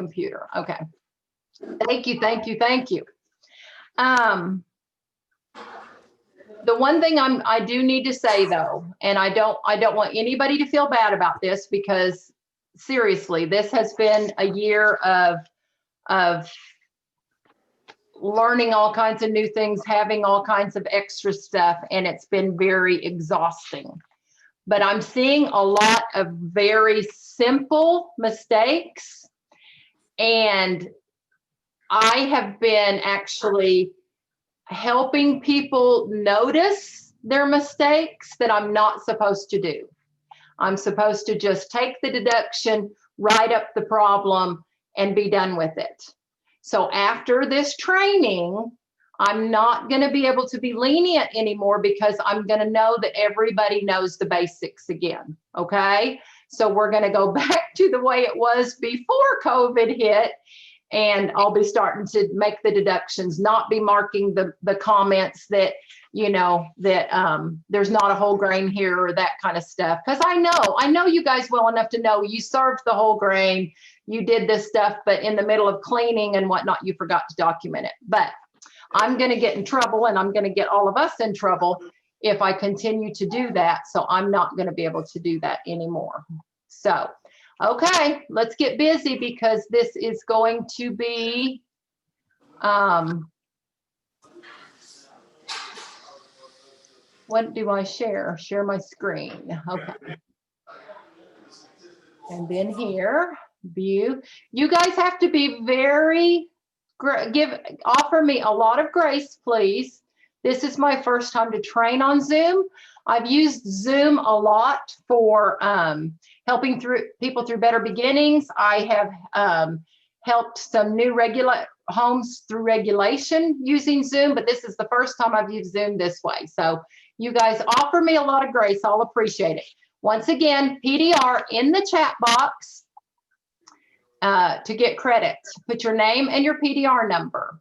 computer. Okay. Thank you, thank you, thank you. The one thing I do need to say though, and I don't want anybody to feel bad about this, because seriously, this has been a year of learning all kinds of new things, having all kinds of extra stuff, and it's been very exhausting. But I'm seeing a lot of very simple mistakes, and I have been actually helping people notice their mistakes that I'm not supposed to do. I'm supposed to just take the deduction, write up the problem, and be done with it. So after this training, I'm not going to be able to be lenient anymore, because I'm going to know that everybody knows the basics again. Okay. So we're going to go back to the way it was before COVID hit, and I'll be starting to make the deductions, not be marking the comments that, you know, that there's not a whole grain here or that kind of stuff. Because I know you guys well enough to know you served the whole grain, you did this stuff, but in the middle of cleaning and whatnot, you forgot to document it. But I'm going to get in trouble, and I'm going to get all of us in trouble if I continue to do that. So I'm not going to be able to do that anymore. So, okay, let's get busy, because this is going to be, what do I share? Share my screen. Okay. And then here, view. You guys have to be very, offer me a lot of grace, please. This is my first time to train on Zoom. I've used Zoom a lot for helping people through Better Beginnings. I have helped some new homes through regulation using Zoom, but this is the first time I've used Zoom this way. So you guys offer me a lot of grace. I'll appreciate it. Once again, PDR in the chat box to get credit. Put your name and your PDR number.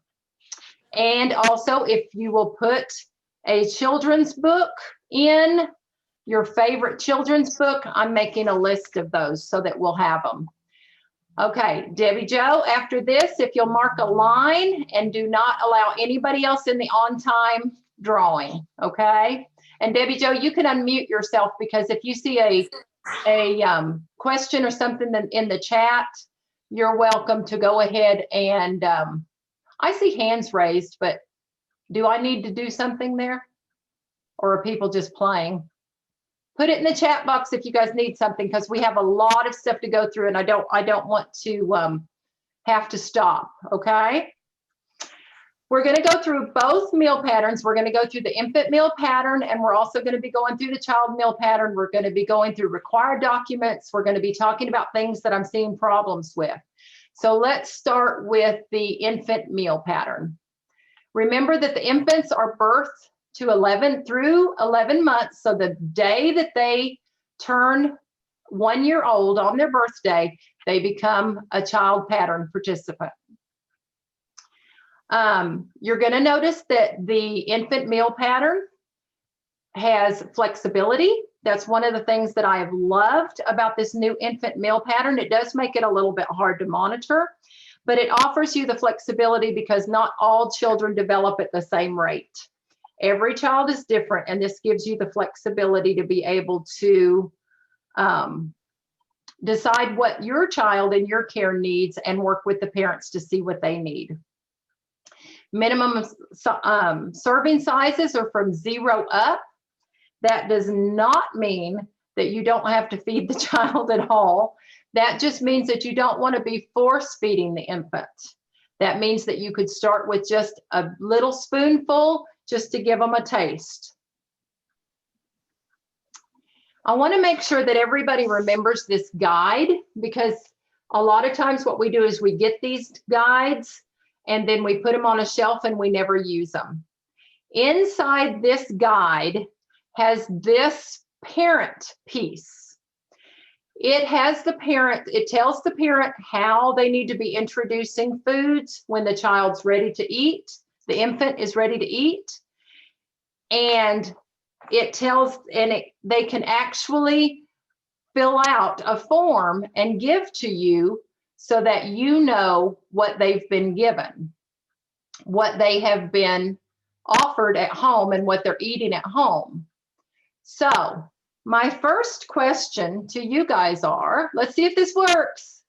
And also, if you will put a children's book in, your favorite children's book, I'm making a list of those so that we'll have them. Okay, Debbie Jo, after this, if you'll mark a line and do not allow anybody else in the on-time drawing, okay? And Debbie Jo, you can unmute yourself, because if you see a question or something in the chat, you're welcome to go ahead and, I see hands raised, but do I need to do something there? Or are people just playing? Put it in the chat box if you guys need something, because we have a lot of stuff to go through, and I don't want to have to stop, okay? We're going to go through both meal patterns. We're going to go through the infant meal pattern, and we're also going to be going through the child meal pattern. We're going to be going through required documents. We're going to be talking about things that I'm seeing problems with. So let's start with the infant meal pattern. Remember that the infants are birthed to 11 months. So the day that they turn 1 year old on their birthday, they become a child pattern participant. You're going to notice that the infant meal pattern has flexibility. That's one of the things that I have loved about this new infant meal pattern. It does make it a little bit hard to monitor, but it offers you the flexibility, because not all children develop at the same rate. Every child is different, and this gives you the flexibility to be able to decide what your child and your care needs and work with the parents to see what they need. Minimum serving sizes are from 0 up. That does not mean that you don't have to feed the child at all. That just means that you don't want to be force feeding the infant. That means that you could start with just a little spoonful just to give them a taste. I want to make sure that everybody remembers this guide, because a lot of times what we do is we get these guides and then we put them on a shelf and we never use them. Inside this guide has this parent piece. It has the parent, it tells the parent how they need to be introducing foods when the child's ready to eat, the infant is ready to eat. And it tells, and they can actually fill out a form and give to you so that you know what they've been given, what they have been offered at home, and what they're eating at home. So my first question to you guys are, let's see if this works.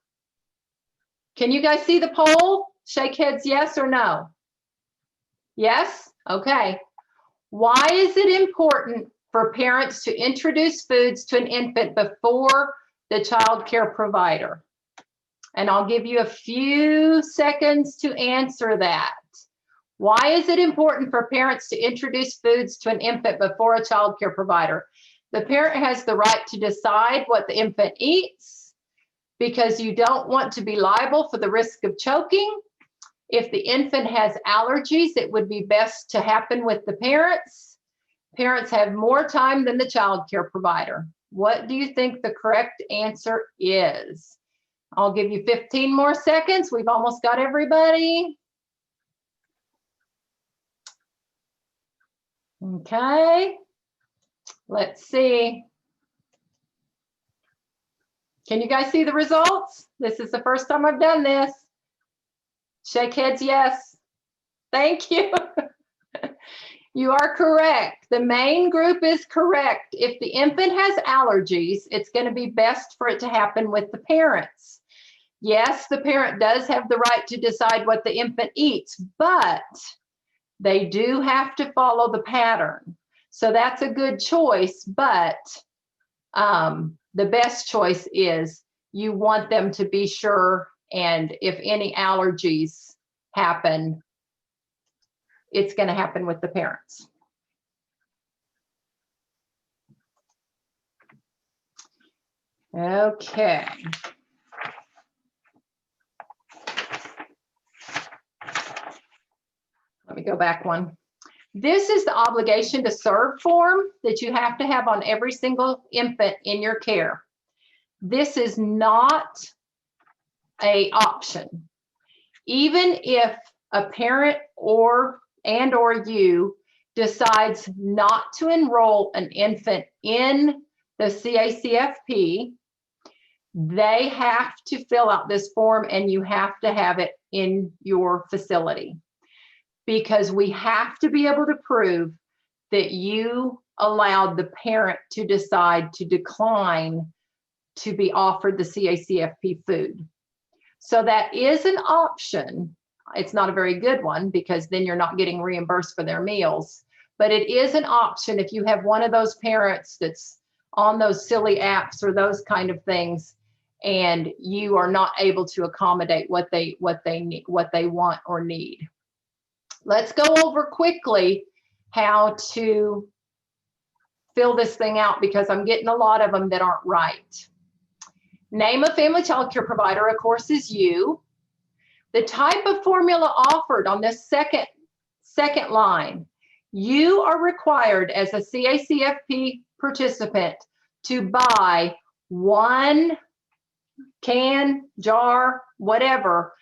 Can you guys see the poll? Shake heads yes or no. Yes? Okay. Why is it important for parents to introduce foods to an infant before the child care provider? And I'll give you a few seconds to answer that. Why is it important for parents to introduce foods to an infant before a child care provider? The parent has the right to decide what the infant eats because you don't want to be liable for the risk of choking. If the infant has allergies, it would be best to happen with the parents. Parents have more time than the child care provider. What do you think the correct answer is? I'll give you 15 more seconds. We've almost got everybody. Okay, let's see. Can you guys see the results? This is the first time I've done this. Shake heads yes. Thank you. You are correct. The main group is correct. If the infant has allergies, it's going to be best for it to happen with the parents. Yes, the parent does have the right to decide what the infant eats, but they do have to follow the pattern. So that's a good choice, but the best choice is you want them to be sure, and if any allergies happen, it's going to happen with the parents. Okay. Let me go back one. This is the obligation to serve form that you have to have on every single infant in your care. This is not an option. Even if a parent or you decides not to enroll an infant in the CACFP, they have to fill out this form and you have to have it in your facility, because we have to be able to prove that you allowed the parent to decide to decline to be offered the CACFP food. So that is an option. It's not a very good one because then you're not getting reimbursed for their meals, but it is an option if you have one of those parents that's on those silly apps or those kind of things, and you are not able to accommodate what they need, what they want or need. Let's go over quickly how to fill this thing out because I'm getting a lot of them that aren't right. Name of family child care provider, of course, is you. The type of formula offered on this second line, you are required as a CACFP participant to buy 1 can, jar, whatever,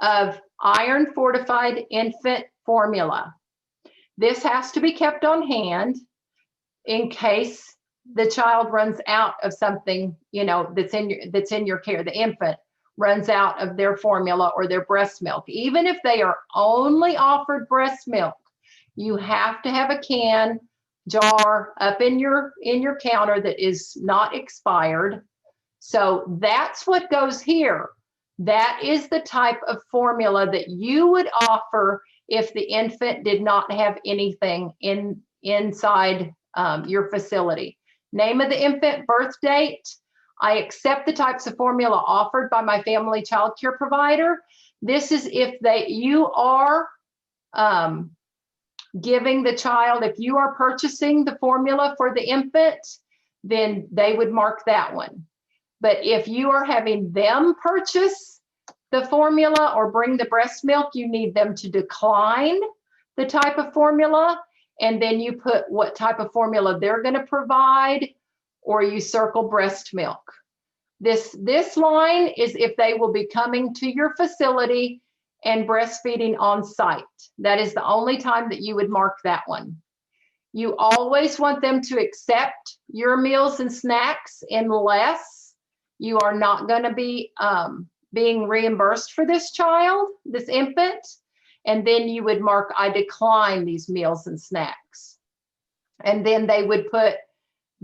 of iron fortified infant formula. This has to be kept on hand in case the child runs out of something, you know, that's in your care. The infant runs out of their formula or their breast milk. Even if they are only offered breast milk, you have to have a can, jar up in your counter that is not expired. So that's what goes here. That is the type of formula that you would offer if the infant did not have anything inside your facility. Name of the infant, birth date. I accept the types of formula offered by my family child care provider. This is if you are giving the child, if you are purchasing the formula for the infant, then they would mark that one. But if you are having them purchase the formula or bring the breast milk, you need them to decline the type of formula, and then you put what type of formula they're going to provide, or you circle breast milk. This line is if they will be coming to your facility and breastfeeding on site. That is the only time that you would mark that one. You always want them to accept your meals and snacks unless you are not going to be being reimbursed for this child, this infant, and then you would mark, I decline these meals and snacks. And then they would put,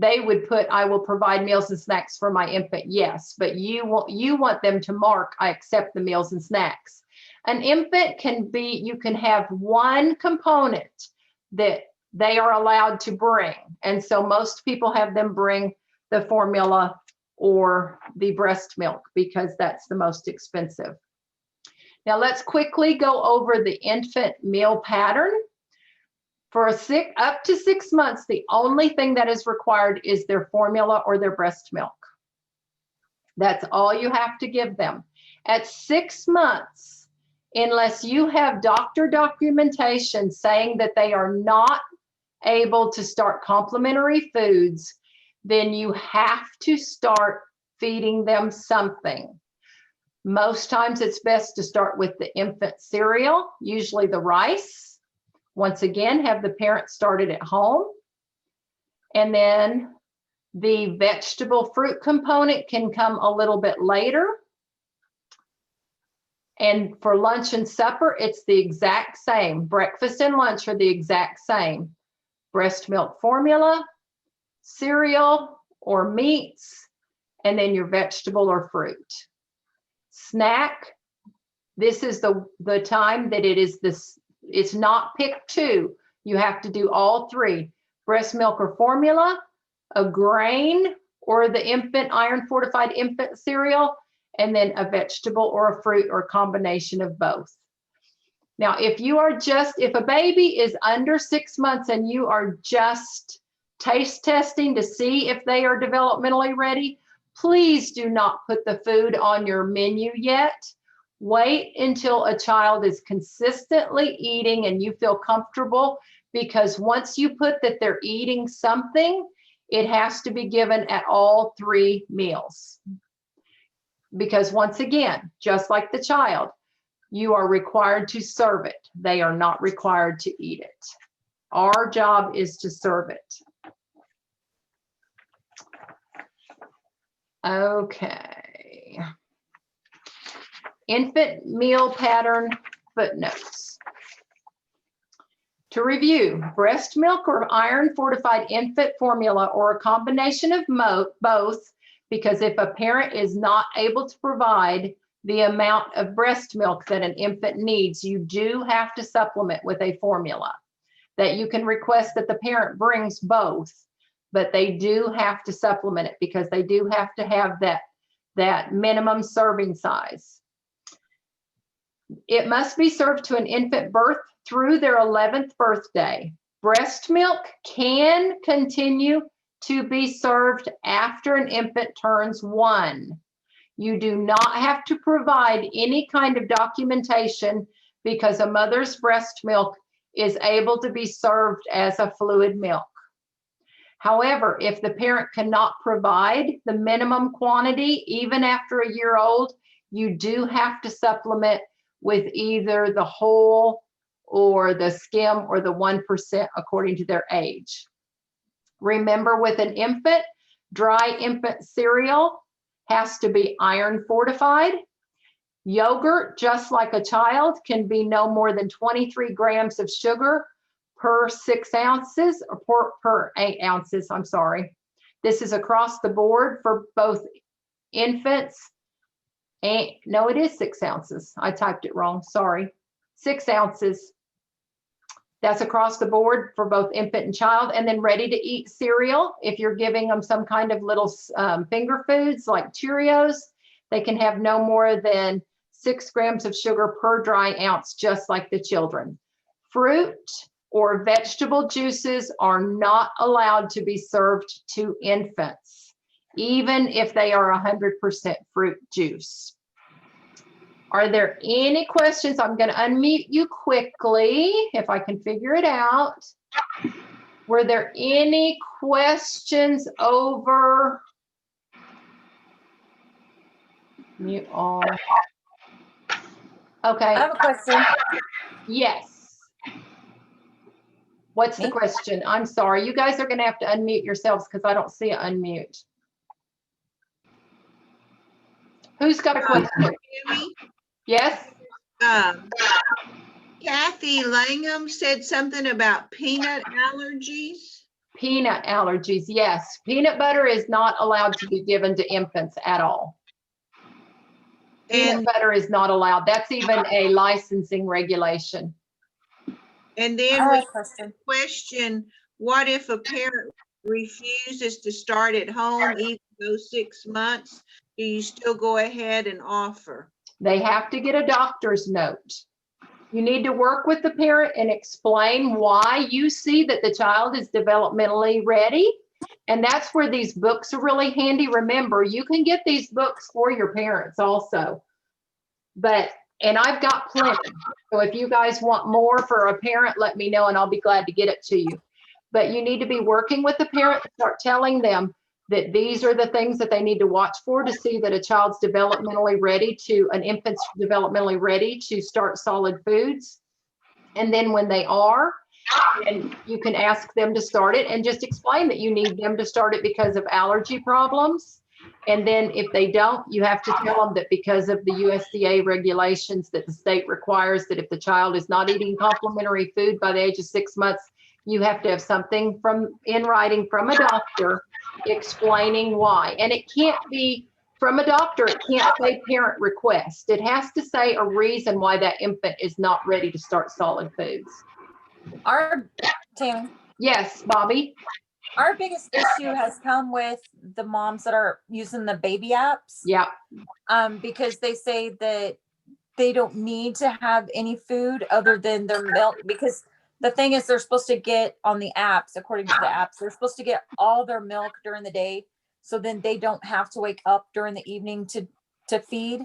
I will provide meals and snacks for my infant, yes, but you want them to mark, I accept the meals and snacks. An infant can be, you can have one component that they are allowed to bring. And so most people have them bring the formula or the breast milk because that's the most expensive. Now let's quickly go over the infant meal pattern. For up to 6 months, the only thing that is required is their formula or their breast milk. That's all you have to give them. At 6 months, unless you have doctor documentation saying that they are not able to start complementary foods, then you have to start feeding them something. Most times it's best to start with the infant cereal, usually the rice. Once again, have the parent start it at home. And then the vegetable fruit component can come a little bit later. And for lunch and supper, it's the exact same. Breakfast and lunch are the exact same. Breast milk formula, cereal or meats, and then your vegetable or fruit. Snack, this is the time that it is this, it's not pick two. You have to do all three. Breast milk or formula, a grain or the infant iron fortified infant cereal, and then a vegetable or a fruit or a combination of both. Now, if a baby is under 6 months and you are just taste testing to see if they are developmentally ready, please do not put the food on your menu yet. Wait until a child is consistently eating and you feel comfortable, because once you put that they're eating something, it has to be given at all 3 meals. Because once again, just like the child, you are required to serve it. They are not required to eat it. Our job is to serve it. Okay. Infant meal pattern footnotes. To review, breast milk or iron fortified infant formula or a combination of both, because if a parent is not able to provide the amount of breast milk that an infant needs, you do have to supplement with a formula. That you can request that the parent brings both, but they do have to supplement it because they do have to have that minimum serving size. It must be served to an infant birth through their 11th birthday. Breast milk can continue to be served after an infant turns 1. You do not have to provide any kind of documentation because a mother's breast milk is able to be served as a fluid milk. However, if the parent cannot provide the minimum quantity, even after a year old, you do have to supplement with either the whole or the skim or the 1% according to their age. Remember, with an infant, dry infant cereal has to be iron fortified. Yogurt, just like a child, can be no more than 23 grams of sugar per 6 ounces, or per 8 ounces, I'm sorry. This is across the board for both infants. And no, it is 6 ounces. I typed it wrong, sorry. 6 ounces. That's across the board for both infant and child. And then ready to eat cereal, if you're giving them some kind of little finger foods like Cheerios, they can have no more than 6 grams of sugar per dry ounce, just like the children. Fruit or vegetable juices are not allowed to be served to infants, even if they are 100% fruit juice. Are there any questions? I'm going to unmute you quickly if I can figure it out. Were there any questions over? Mute all. Okay. I have a question. Yes. What's the question? I'm sorry. You guys are going to have to unmute yourselves because I don't see an unmute. Who's got a question? Tammy, Yes? Kathy Langham said something about peanut allergies. Peanut allergies, yes. Peanut butter is not allowed to be given to infants at all. Peanut butter is not allowed. That's even a licensing regulation. And then we question, what if a parent refuses to start at home even though 6 months? Do you still go ahead and offer? They have to get a doctor's note. You need to work with the parent and explain why you see that the child is developmentally ready. And that's where these books are really handy. Remember, you can get these books for your parents also. And I've got plenty. So if you guys want more for a parent, let me know and I'll be glad to get it to you. But you need to be working with the parent and start telling them that these are the things that they need to watch for to see that a child's developmentally ready to, an infant's developmentally ready to start solid foods. And then when they are, and you can ask them to start it and just explain that you need them to start it because of allergy problems. And then if they don't, you have to tell them that because of the USDA regulations that the state requires that if the child is not eating complementary food by the age of 6 months, you have to have something in writing from a doctor explaining why. And it can't be from a doctor, it can't say parent request. It has to say a reason why that infant is not ready to start solid foods. Tammy. Yes, Bobby. Our biggest issue has come with the moms that are using the baby apps. Yeah. Because they say that they don't need to have any food other than their milk, because the thing is they're supposed to get on the apps, according to the apps, they're supposed to get all their milk during the day. So then they don't have to wake up during the evening to feed.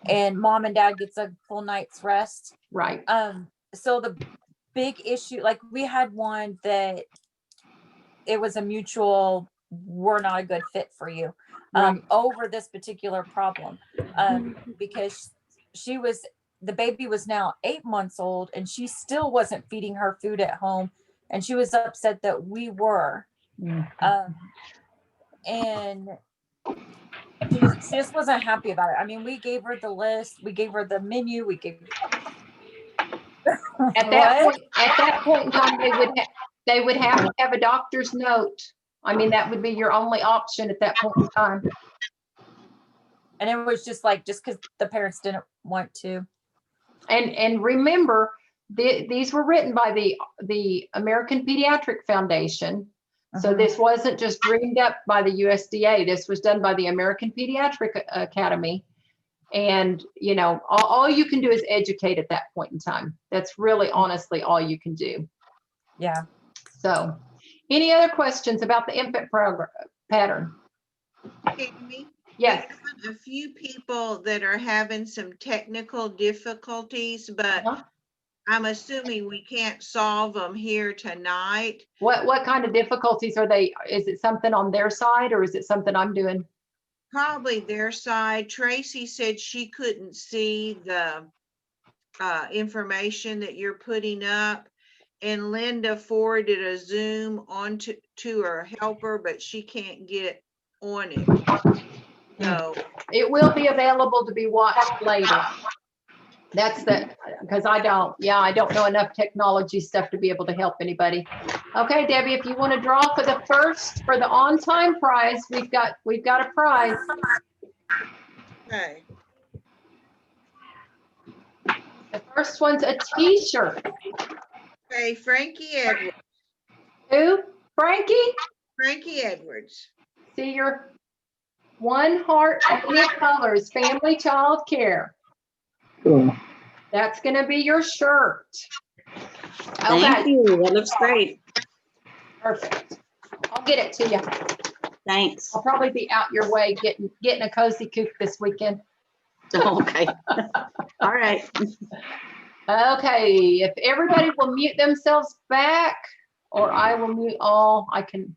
And mom and dad gets a full night's rest. Right. So the big issue, like we had one that it was a mutual, we're not a good fit for you, over this particular problem. Because the baby was now 8 months old and she still wasn't feeding her food at home. And she was upset that we were. And she just wasn't happy about it. I mean, we gave her the list, we gave her the menu, we gave at that point in time, they would have to have a doctor's note. I mean, that would be your only option at that point in time. And it was just because the parents didn't want to. And remember, these were written by the American Pediatric Foundation. So this wasn't just dreamed up by the USDA. This was done by the American Pediatric Academy. And, you know, all you can do is educate at that point in time. That's really honestly all you can do. Yeah. So any other questions about the infant pattern? Amy, yes. A few people that are having some technical difficulties, but I'm assuming we can't solve them here tonight. What kind of difficulties are they? Is it something on their side or is it something I'm doing? Probably their side. Tracy said she couldn't see the information that you're putting up, and Linda forwarded a Zoom on to her helper, but she can't get on it. So it will be available to be watched later. That's because I don't know enough technology stuff to be able to help anybody. Okay, Debbie, if you want to draw for the on-time prize, we've got a prize. Okay. The first one's a t-shirt. Okay, Frankie Edwards. Who? Frankie? Frankie Edwards. See your one heart, many colors, family child care. Cool. That's going to be your shirt. Thank you. That looks great. Perfect. I'll get it to you. Thanks. I'll probably be out your way getting a cozy coop this weekend. Okay. All right. Okay. If everybody will mute themselves back, or I will mute all, I can.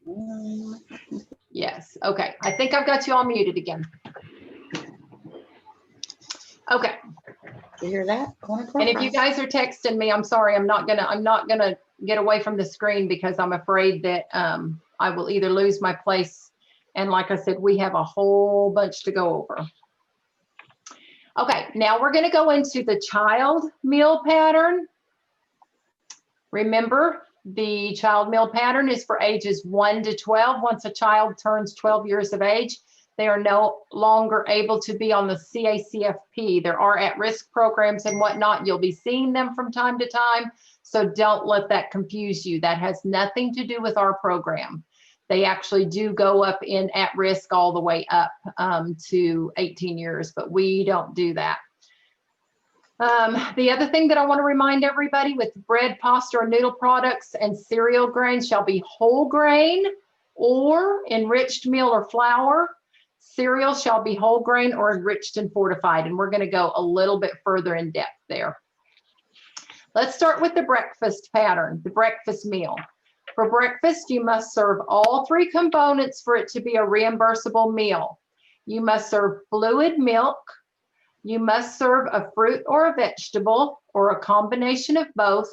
Yes. Okay. I think I've got you all muted again. Okay. You hear that? And if you guys are texting me, I'm sorry, I'm not gonna get away from the screen because I'm afraid that I will either lose my place. And like I said, we have a whole bunch to go over. Okay, now we're going to go into the child meal pattern. Remember, the child meal pattern is for ages 1 to 12. Once a child turns 12 years of age, they are no longer able to be on the CACFP. There are at-risk programs and whatnot. You'll be seeing them from time to time, so don't let that confuse you. That has nothing to do with our program. They actually do go up in at-risk all the way up to 18 years, but we don't do that. The other thing that I want to remind everybody with bread, pasta, or noodle products and cereal grains shall be whole grain or enriched meal or flour. Cereal shall be whole grain or enriched and fortified. And we're going to go a little bit further in depth there. Let's start with the breakfast pattern, the breakfast meal. For breakfast, you must serve all 3 components for it to be a reimbursable meal. You must serve fluid milk. You must serve a fruit or a vegetable or a combination of both,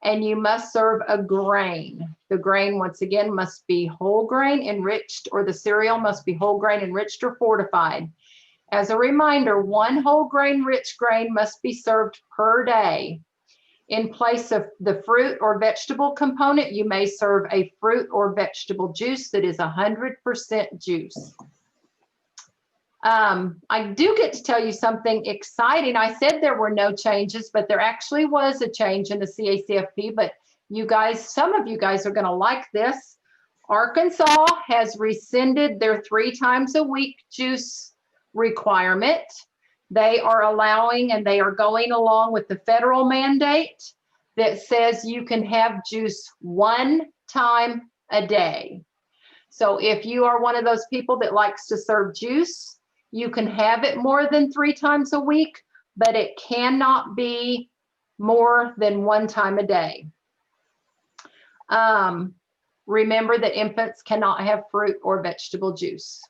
and you must serve a grain. The grain, once again, must be whole grain enriched, or the cereal must be whole grain enriched or fortified. As a reminder, 1 whole grain rich grain must be served per day. In place of the fruit or vegetable component, you may serve a fruit or vegetable juice that is 100% juice. I do get to tell you something exciting. I said there were no changes, but there actually was a change in the CACFP, but you guys, some of you guys are going to like this. Arkansas has rescinded their 3 times a week juice requirement. They are allowing, and they are going along with the federal mandate that says you can have juice 1 time a day. So if you are one of those people that likes to serve juice, you can have it more than 3 times a week, but it cannot be more than 1 time a day. Remember that infants cannot have fruit or vegetable juice.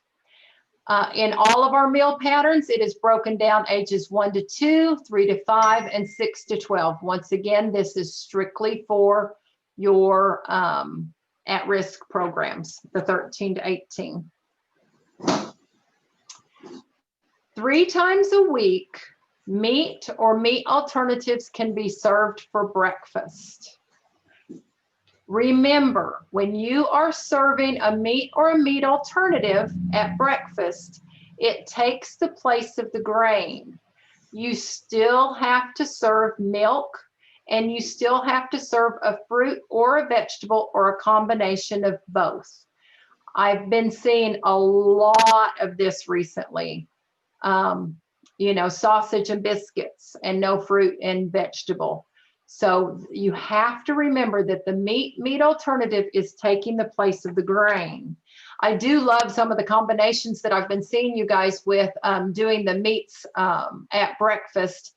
In all of our meal patterns, it is broken down ages 1 to 2, 3 to 5, and 6 to 12. Once again, this is strictly for your at-risk programs, the 13 to 18. 3 times a week, meat or meat alternatives can be served for breakfast. Remember, when you are serving a meat or a meat alternative at breakfast, it takes the place of the grain. You still have to serve milk, and you still have to serve a fruit or a vegetable or a combination of both. I've been seeing a lot of this recently. You know, sausage and biscuits and no fruit and vegetable. So you have to remember that the meat alternative is taking the place of the grain. I do love some of the combinations that I've been seeing you guys with doing the meats at breakfast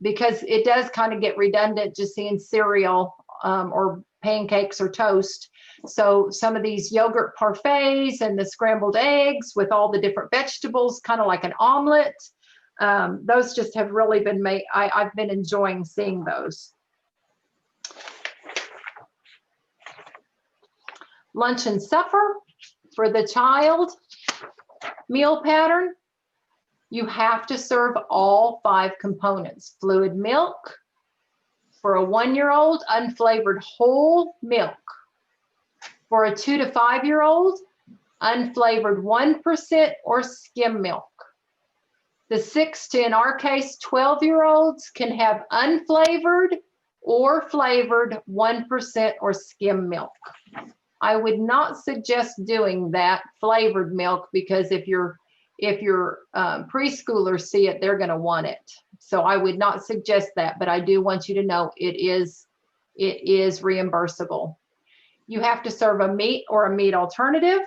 because it does kind of get redundant just seeing cereal or pancakes or toast. So some of these yogurt parfaits and the scrambled eggs with all the different vegetables, kind of like an omelet. Those just have really been made. I've been enjoying seeing those. Lunch and supper for the child meal pattern. You have to serve all 5 components. Fluid milk for a 1-year-old, unflavored whole milk. For a 2 to 5-year-old, unflavored 1% or skim milk. The 6 to, in our case, 12-year-olds can have unflavored or flavored 1% or skim milk. I would not suggest doing that flavored milk because if your preschoolers see it, they're going to want it. So I would not suggest that, but I do want you to know it is reimbursable. You have to serve a meat or a meat alternative.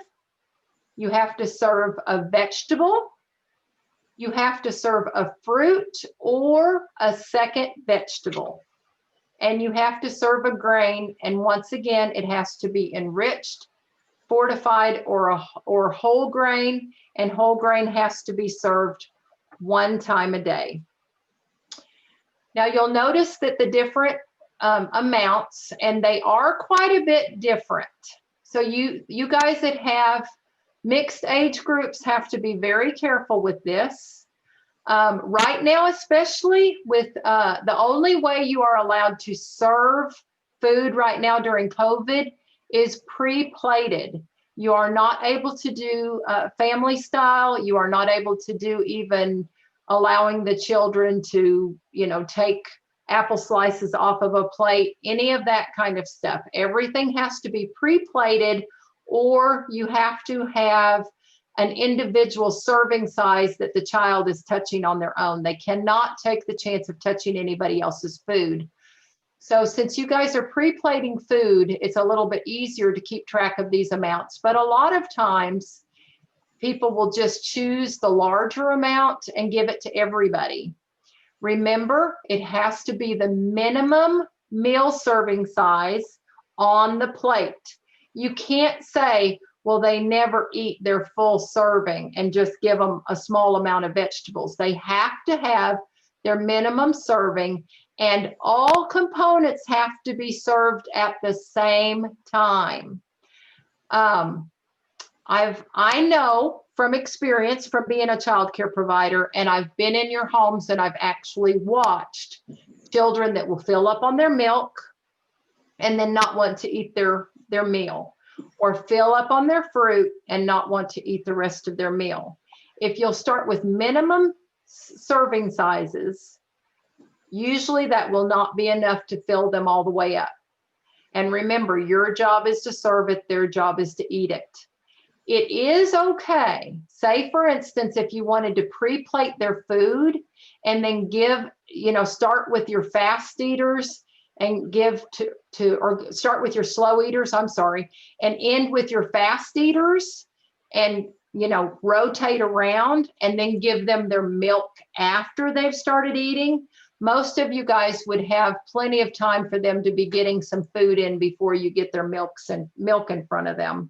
You have to serve a vegetable. You have to serve a fruit or a second vegetable. And you have to serve a grain. And once again, it has to be enriched, fortified, or whole grain. And whole grain has to be served 1 time a day. Now you'll notice that the different amounts, and they are quite a bit different. So you guys that have mixed age groups have to be very careful with this. Right now, especially with the only way you are allowed to serve food right now during COVID is pre-plated. You are not able to do family style. You are not able to do even allowing the children to, take apple slices off of a plate, any of that kind of stuff. Everything has to be pre-plated, or you have to have an individual serving size that the child is touching on their own. They cannot take the chance of touching anybody else's food. So since you guys are pre-plating food, it's a little bit easier to keep track of these amounts. But a lot of times people will just choose the larger amount and give it to everybody. Remember, it has to be the minimum meal serving size on the plate. You can't say, well, they never eat their full serving and just give them a small amount of vegetables. They have to have their minimum serving, and all components have to be served at the same time. I know from experience from being a childcare provider, and I've been in your homes and I've actually watched children that will fill up on their milk and then not want to eat their meal, or fill up on their fruit and not want to eat the rest of their meal. If you'll start with minimum serving sizes, usually that will not be enough to fill them all the way up. And remember, your job is to serve it, their job is to eat it. It is okay. Say, for instance, if you wanted to pre-plate their food and then give, start with your fast eaters and give or start with your slow eaters, and end with your fast eaters and, rotate around and then give them their milk after they've started eating. Most of you guys would have plenty of time for them to be getting some food in before you get their milk in front of them.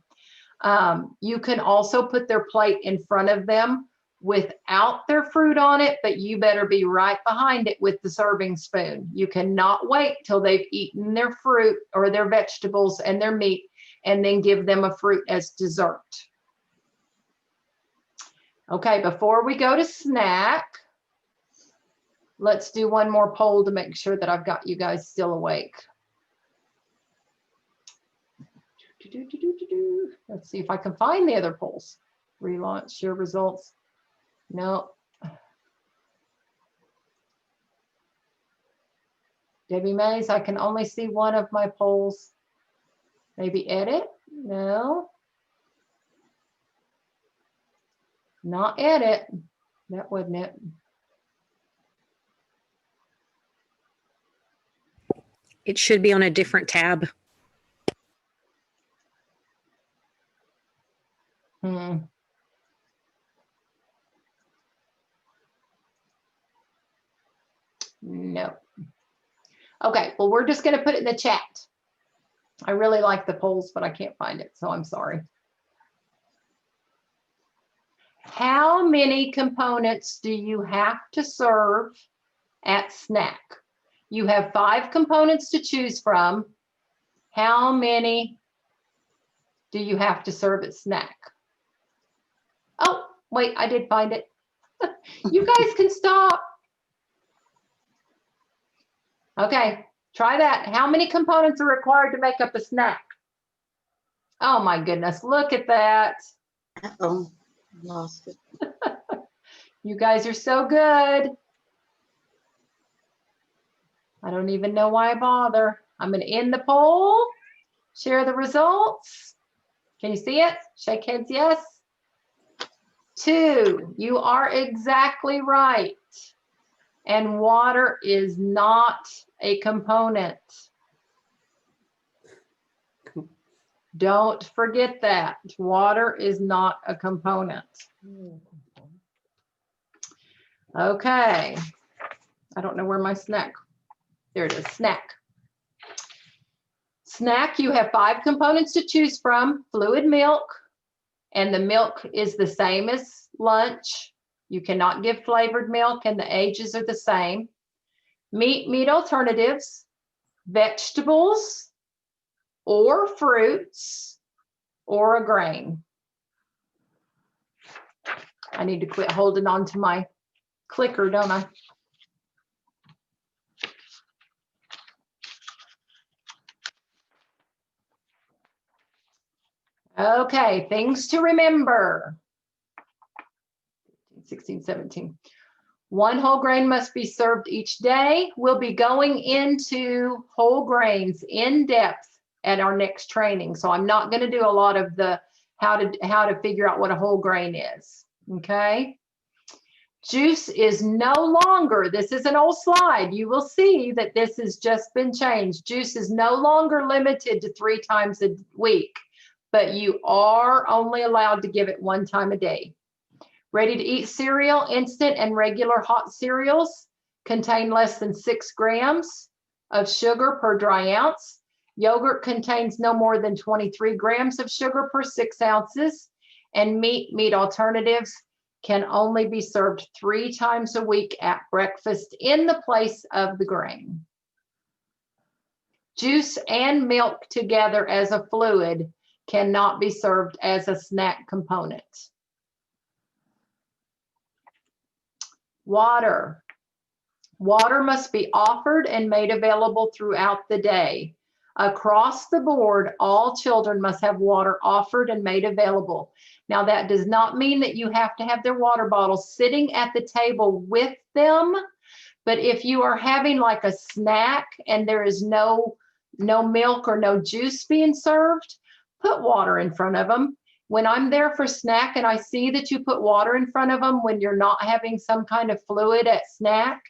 You can also put their plate in front of them without their fruit on it, but you better be right behind it with the serving spoon. You cannot wait till they've eaten their fruit or their vegetables and their meat and then give them a fruit as dessert. Okay, before we go to snack, let's do one more poll to make sure that I've got you guys still awake. Let's see if I can find the other polls. Relaunch, share results. No. Debbie Mays, I can only see one of my polls. Maybe edit? No. Not edit. That wasn't it. It should be on a different tab. No. Okay, well, we're just going to put it in the chat. I really like the polls, but I can't find it, so I'm sorry. How many components do you have to serve at snack? You have 5 components to choose from. How many do you have to serve at snack? Oh, wait, I did find it. You guys can stop. Okay, try that. How many components are required to make up a snack? Oh my goodness, look at that. Uh-oh, lost it. You guys are so good. I don't even know why I bother. I'm going to end the poll, share the results. Can you see it? Shake heads, yes. 2, you are exactly right. And water is not a component. Don't forget that. Water is not a component. Okay. I don't know where my snack. There it is, snack. Snack, you have 5 components to choose from. Fluid milk, and the milk is the same as lunch. You cannot give flavored milk, and the ages are the same. Meat alternatives, vegetables, or fruits, or a grain. I need to quit holding on to my clicker, don't I? Okay, things to remember. 16, 17. One whole grain must be served each day. We'll be going into whole grains in depth at our next training. So I'm not going to do a lot of the how to figure out what a whole grain is. Okay. Juice is no longer, this is an old slide. You will see that this has just been changed. Juice is no longer limited to 3 times a week, but you are only allowed to give it 1 time a day. Ready to eat cereal, instant and regular hot cereals contain less than 6 grams of sugar per dry ounce. Yogurt contains no more than 23 grams of sugar per 6 ounces. And meat alternatives can only be served 3 times a week at breakfast in the place of the grain. Juice and milk together as a fluid cannot be served as a snack component. Water. Water must be offered and made available throughout the day. Across the board, all children must have water offered and made available. Now, that does not mean that you have to have their water bottle sitting at the table with them, but if you are having like a snack and there is no milk or no juice being served, put water in front of them. When I'm there for snack and I see that you put water in front of them when you're not having some kind of fluid at snack,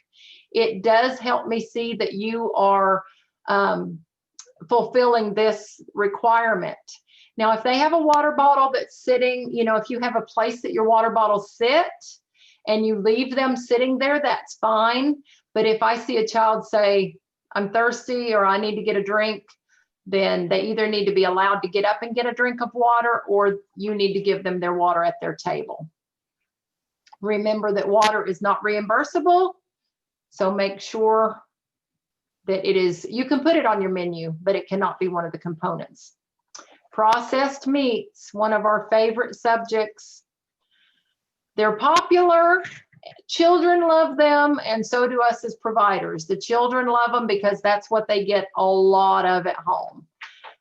it does help me see that you are fulfilling this requirement. Now, if they have a water bottle that's sitting, you know, if you have a place that your water bottles sit and you leave them sitting there, that's fine. But if I see a child say, I'm thirsty or I need to get a drink, then they either need to be allowed to get up and get a drink of water, or you need to give them their water at their table. Remember that water is not reimbursable, so make sure that it is, you can put it on your menu, but it cannot be one of the components. Processed meats, one of our favorite subjects. They're popular. Children love them, and so do us as providers. The children love them because that's what they get a lot of at home,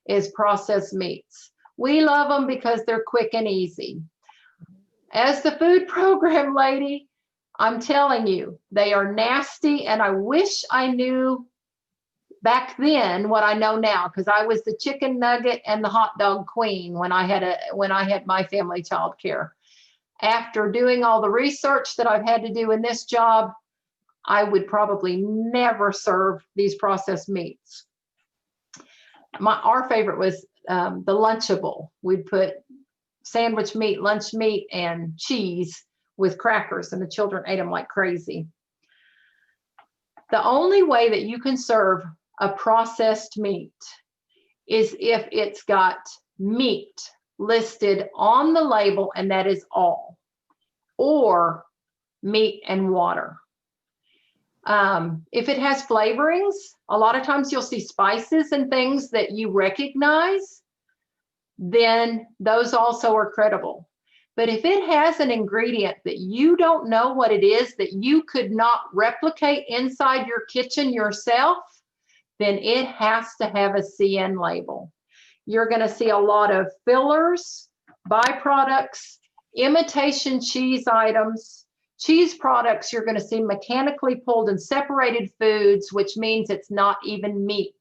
is processed meats. We love them because they're quick and easy. As the food program lady, I'm telling you, they are nasty, and I wish I knew back then what I know now, because I was the chicken nugget and the hot dog queen when I had my family child care. After doing all the research that I've had to do in this job, I would probably never serve these processed meats. Our favorite was the Lunchable. We'd put sandwich meat, lunch meat, and cheese with crackers, and the children ate them like crazy. The only way that you can serve a processed meat is if it's got meat listed on the label, and that is all, or meat and water. If it has flavorings, a lot of times you'll see spices and things that you recognize, then those also are credible. But if it has an ingredient that you don't know what it is, that you could not replicate inside your kitchen yourself, then it has to have a CN label. You're going to see a lot of fillers, byproducts, imitation cheese items, cheese products. You're going to see mechanically pulled and separated foods, which means it's not even meat.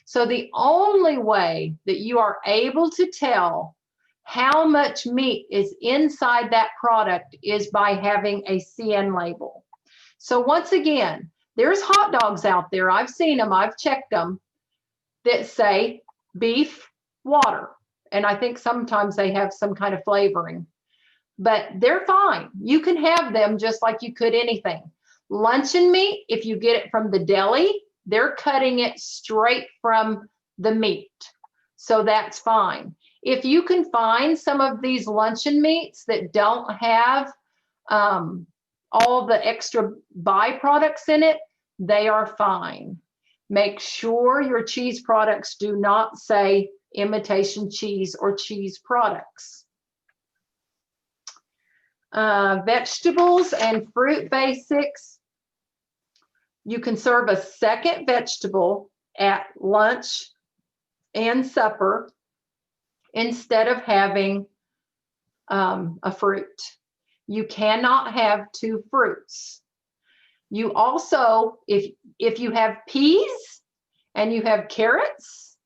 So the only way that you are able to tell how much meat is inside that product is by having a CN label. So once again, there's hot dogs out there, I've seen them, I've checked them, that say beef, water. And I think sometimes they have some kind of flavoring, but they're fine. You can have them just like you could anything. Luncheon meat, if you get it from the deli, they're cutting it straight from the meat. So that's fine. If you can find some of these luncheon meats that don't have all the extra byproducts in it, they are fine. Make sure your cheese products do not say imitation cheese or cheese products. Vegetables and fruit basics. You can serve a second vegetable at lunch and supper instead of having a fruit. You cannot have two fruits. You also, if you have peas and you have carrots,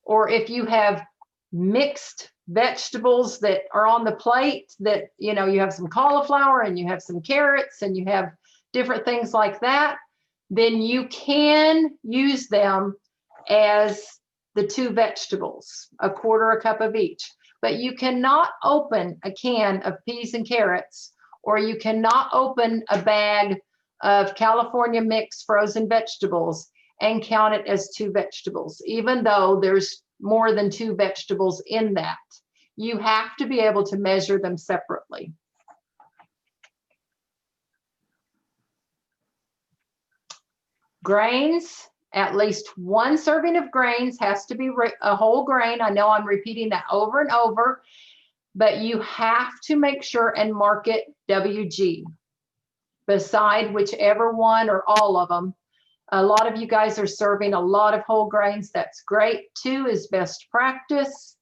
or if you have mixed vegetables that are on the plate that, you know, you have some cauliflower and you have some carrots and you have different things like that, then you can use them as the two vegetables, a quarter a cup of each. But you cannot open a can of peas and carrots, or you cannot open a bag of California mixed frozen vegetables and count it as two vegetables, even though there's more than two vegetables in that. You have to be able to measure them separately. Grains, at least one serving of grains has to be a whole grain. I know I'm repeating that over and over, but you have to make sure and mark it WG beside whichever one or all of them. A lot of you guys are serving a lot of whole grains. That's great. 2 is best practice,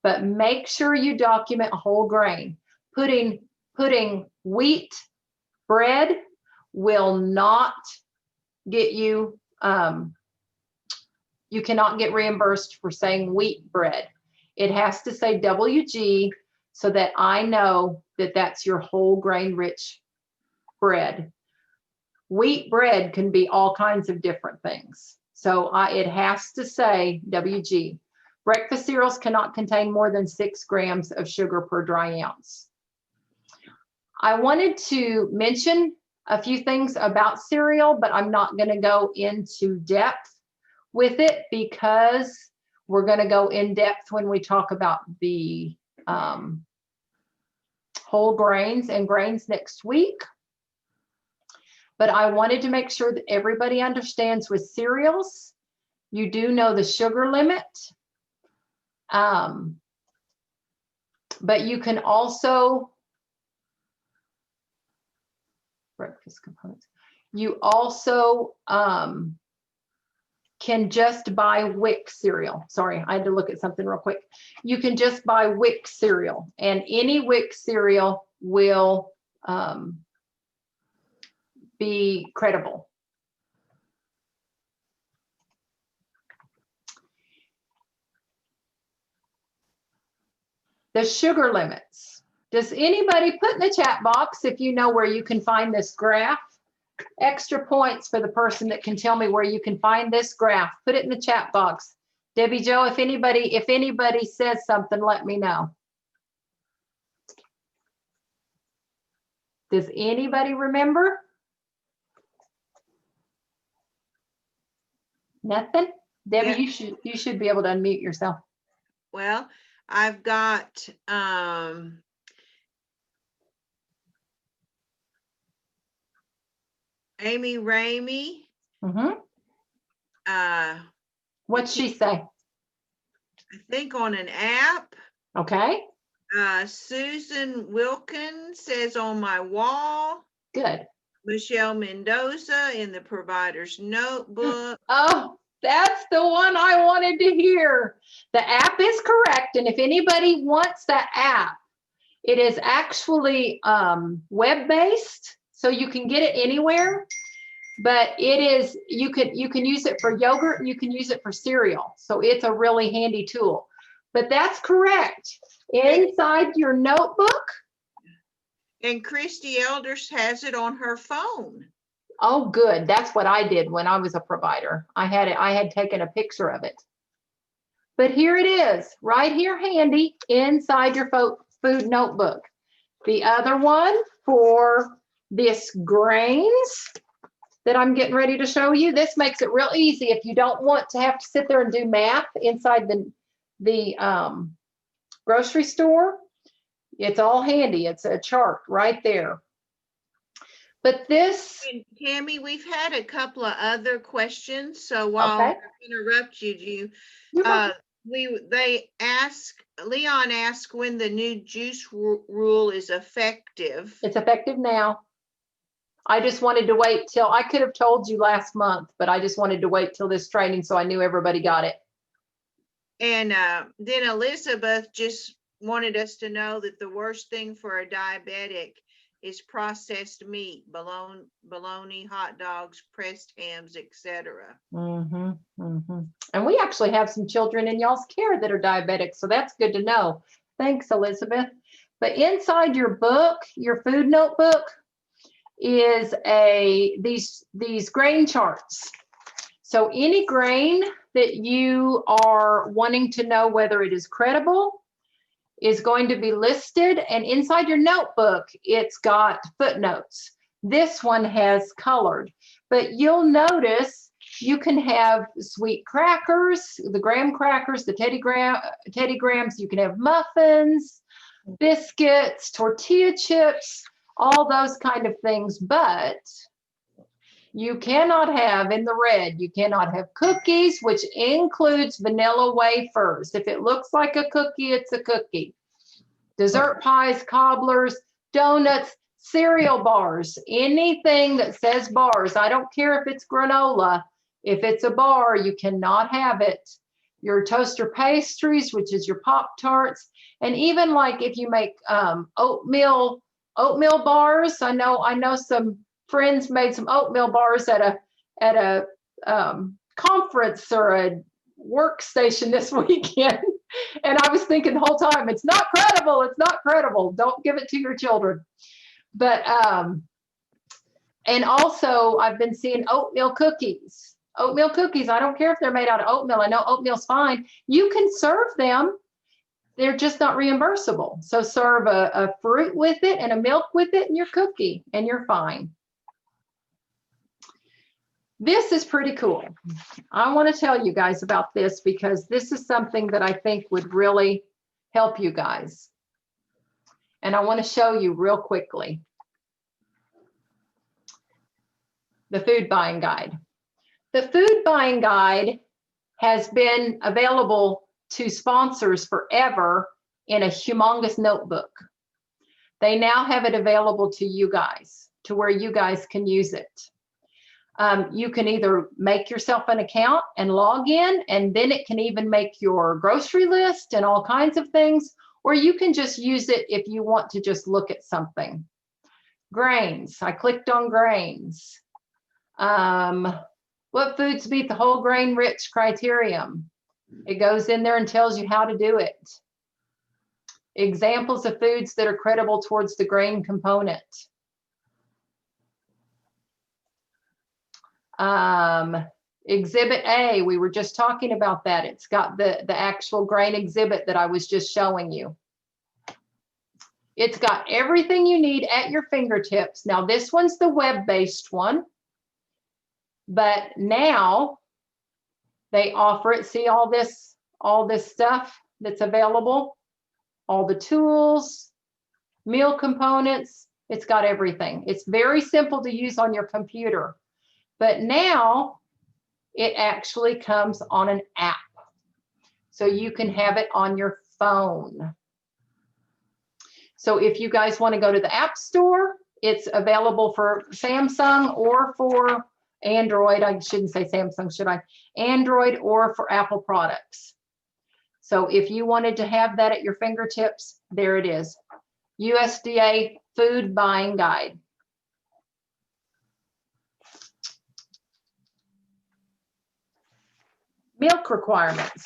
but make sure you document whole grain. Putting wheat bread will not get you, you cannot get reimbursed for saying wheat bread. It has to say WG so that I know that that's your whole grain rich bread. Wheat bread can be all kinds of different things. So it has to say WG. Breakfast cereals cannot contain more than 6 grams of sugar per dry ounce. I wanted to mention a few things about cereal, but I'm not going to go into depth with it because we're going to go in depth when we talk about the whole grains and grains next week. But I wanted to make sure that everybody understands with cereals, you do know the sugar limit. But you can also, breakfast components, you also can just buy WIC cereal. Sorry, I had to look at something real quick. You can just buy WIC cereal, and any WIC cereal will be credible. The sugar limits. Does anybody put in the chat box if you know where you can find this graph? Extra points for the person that can tell me where you can find this graph. Put it in the chat box. Debbie Jo, if anybody says something, let me know. Does anybody remember? Nothing? Debbie, yeah. you should be able to unmute yourself. Well, I've got Amy Ramey. What'd she say? I think on an app. Okay. Susan Wilkins says on my wall. Good. Michelle Mendoza in the provider's notebook. Oh, that's the one I wanted to hear. The app is correct. And if anybody wants that app, it is actually web-based, so you can get it anywhere. But it is, you can use it for yogurt and you can use it for cereal. So it's a really handy tool. But that's correct. Inside your notebook. And Christy Elders has it on her phone. Oh, good. That's what I did when I was a provider. I had taken a picture of it. But here it is, right here handy inside your food notebook. The other one for this grains that I'm getting ready to show you, this makes it real easy if you don't want to have to sit there and do math inside the grocery store. It's all handy. It's a chart right there. But this, and Tammy, we've had a couple of other questions. So while I interrupt you, they ask Leon asked when the new juice rule is effective. It's effective now. I just wanted to wait till, I could have told you last month, but I just wanted to wait till this training so I knew everybody got it. And then Elizabeth just wanted us to know that the worst thing for a diabetic is processed meat, bologna, hot dogs, pressed hams, etc. And we actually have some children in y'all's care that are diabetic, so that's good to know. Thanks, Elizabeth. But inside your book, your food notebook, is these grain charts. So any grain that you are wanting to know whether it is credible is going to be listed, and inside your notebook, it's got footnotes. This one has colored, but you'll notice you can have sweet crackers, the graham crackers, the Teddy Grahams, you can have muffins, biscuits, tortilla chips, all those kind of things, but you cannot have, in the red, you cannot have cookies, which includes vanilla wafers. If it looks like a cookie, it's a cookie. Dessert pies, cobblers, donuts, cereal bars, anything that says bars. I don't care if it's granola. If it's a bar, you cannot have it. Your toaster pastries, which is your Pop-Tarts, and even like if you make oatmeal bars. I know some friends made some oatmeal bars at a conference or a workstation this weekend, and I was thinking the whole time, it's not credible, it's not credible. Don't give it to your children. But and also I've been seeing oatmeal cookies. Oatmeal cookies, I don't care if they're made out of oatmeal. I know oatmeal's fine. You can serve them. They're just not reimbursable. So serve a fruit with it and a milk with it and your cookie, and you're fine. This is pretty cool. I want to tell you guys about this because this is something that I think would really help you guys. And I want to show you real quickly. The food buying guide. The food buying guide has been available to sponsors forever in a humongous notebook. They now have it available to you guys, to where you guys can use it. You can either make yourself an account and log in, and then it can even make your grocery list and all kinds of things, or you can just use it if you want to just look at something. Grains, I clicked on grains. What foods meet the whole grain rich criterion? It goes in there and tells you how to do it. Examples of foods that are credible towards the grain component. Exhibit A, we were just talking about that. It's got the actual grain exhibit that I was just showing you. It's got everything you need at your fingertips. Now this one's the web-based one, but now they offer it. See all this stuff that's available, all the tools, meal components. It's got everything. It's very simple to use on your computer, but now it actually comes on an app. So you can have it on your phone. So if you guys want to go to the App Store, it's available for Samsung or for Android. I shouldn't say Samsung, should I? Android or for Apple products. So if you wanted to have that at your fingertips, there it is. USDA Food Buying Guide. Milk requirements.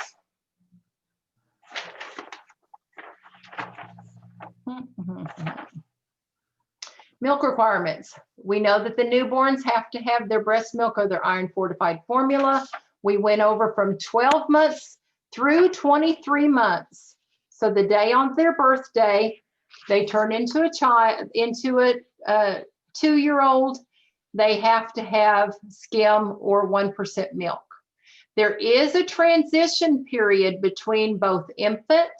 Milk requirements. We know that the newborns have to have their breast milk or their iron fortified formula. We went over from 12 months through 23 months. So the day on their birthday, they turn into a child, into a 2-year-old. They have to have skim or 1% milk. There is a transition period between both infant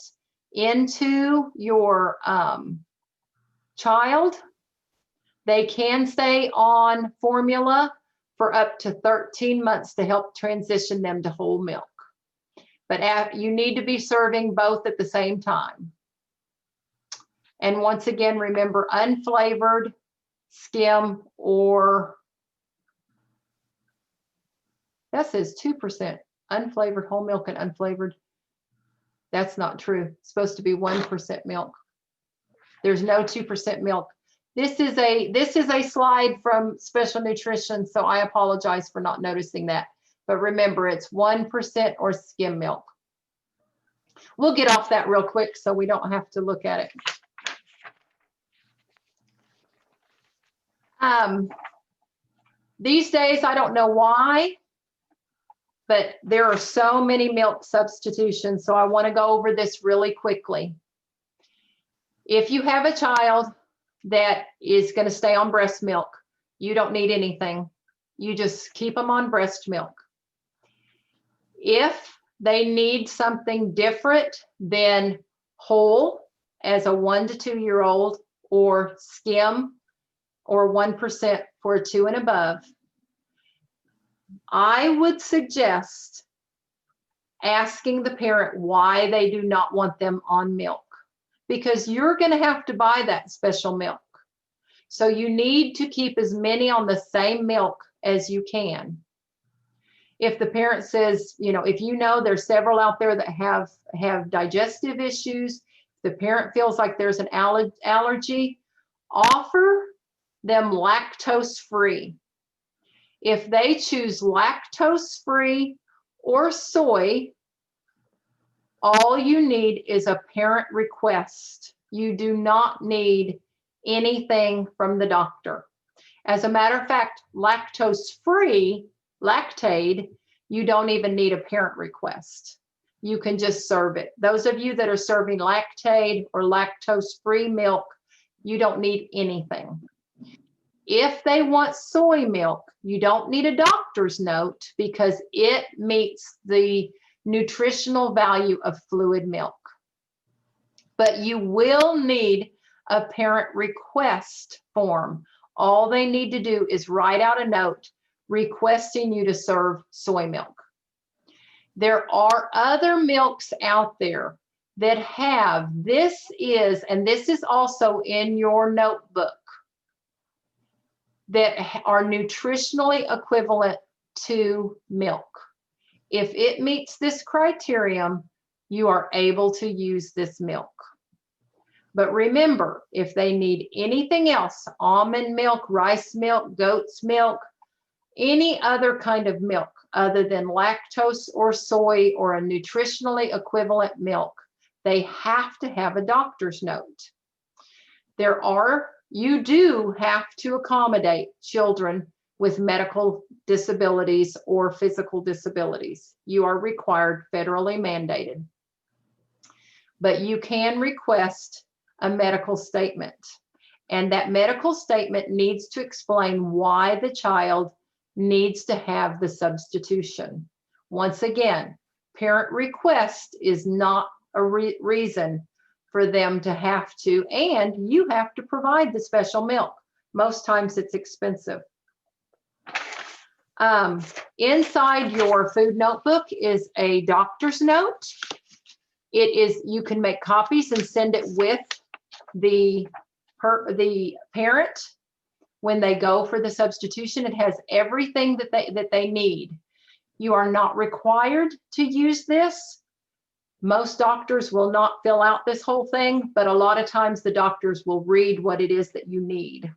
into your child. They can stay on formula for up to 13 months to help transition them to whole milk. but you need to be serving both at the same time. And once again, remember unflavored, skim, or that says 2% unflavored whole milk and unflavored. That's not true. It's supposed to be 1% milk. There's no 2% milk. This is a slide from Special Nutrition, so I apologize for not noticing that. But remember, it's 1% or skim milk. We'll get off that real quick so we don't have to look at it. These days, I don't know why, but there are so many milk substitutions, so I want to go over this really quickly. If you have a child that is going to stay on breast milk, you don't need anything. You just keep them on breast milk. If they need something different than whole as a 1 to 2 year old, or skim, or 1% for a 2 and above, I would suggest asking the parent why they do not want them on milk, because you're going to have to buy that special milk. So you need to keep as many on the same milk as you can. If the parent says, you know, if you know there's several out there that have digestive issues, the parent feels like there's an allergy, offer them lactose-free. If they choose lactose-free or soy, all you need is a parent request. You do not need anything from the doctor. As a matter of fact, lactose-free, Lactaid, you don't even need a parent request. You can just serve it. Those of you that are serving Lactaid or lactose-free milk, you don't need anything. If they want soy milk, you don't need a doctor's note because it meets the nutritional value of fluid milk. But you will need a parent request form. All they need to do is write out a note requesting you to serve soy milk. There are other milks out there that have, this is also in your notebook, that are nutritionally equivalent to milk. If it meets this criterion, you are able to use this milk. But remember, if they need anything else, almond milk, rice milk, goat's milk, any other kind of milk other than lactose or soy or a nutritionally equivalent milk, they have to have a doctor's note. You do have to accommodate children with medical disabilities or physical disabilities. You are required, federally mandated. But you can request a medical statement, and that medical statement needs to explain why the child needs to have the substitution. Once again, parent request is not a reason for them to have to, and you have to provide the special milk. Most times it's expensive. Inside your food notebook is a doctor's note. You can make copies and send it with the parent when they go for the substitution. It has everything that they need. You are not required to use this. Most doctors will not fill out this whole thing, but a lot of times the doctors will read what it is that you need.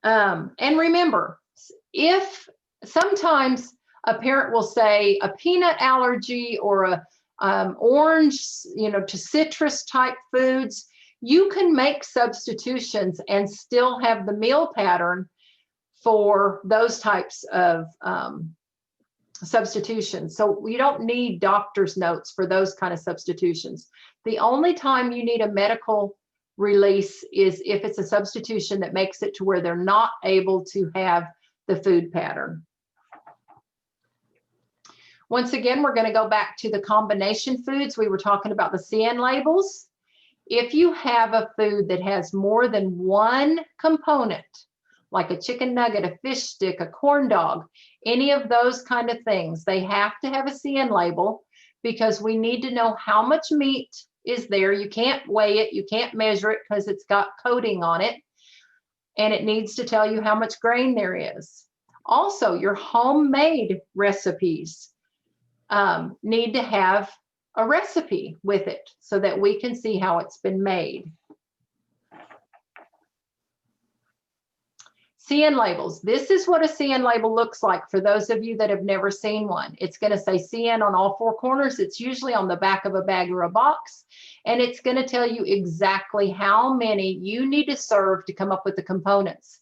And remember, if sometimes a parent will say a peanut allergy or a orange, to citrus type foods, you can make substitutions and still have the meal pattern for those types of substitutions. So you don't need doctor's notes for those kind of substitutions. The only time you need a medical release is if it's a substitution that makes it to where they're not able to have the food pattern. Once again, we're going to go back to the combination foods. We were talking about the CN labels. If you have a food that has more than one component, like a chicken nugget, a fish stick, a corn dog, any of those kind of things. They have to have a CN label because we need to know how much meat is there. You can't weigh it, you can't measure it because it's got coating on it, and it needs to tell you how much grain there is. Also, your homemade recipes need to have a recipe with it so that we can see how it's been made. CN labels. This is what a CN label looks like for those of you that have never seen one. It's going to say CN on all four corners. It's usually on the back of a bag or a box, and it's going to tell you exactly how many you need to serve to come up with the components.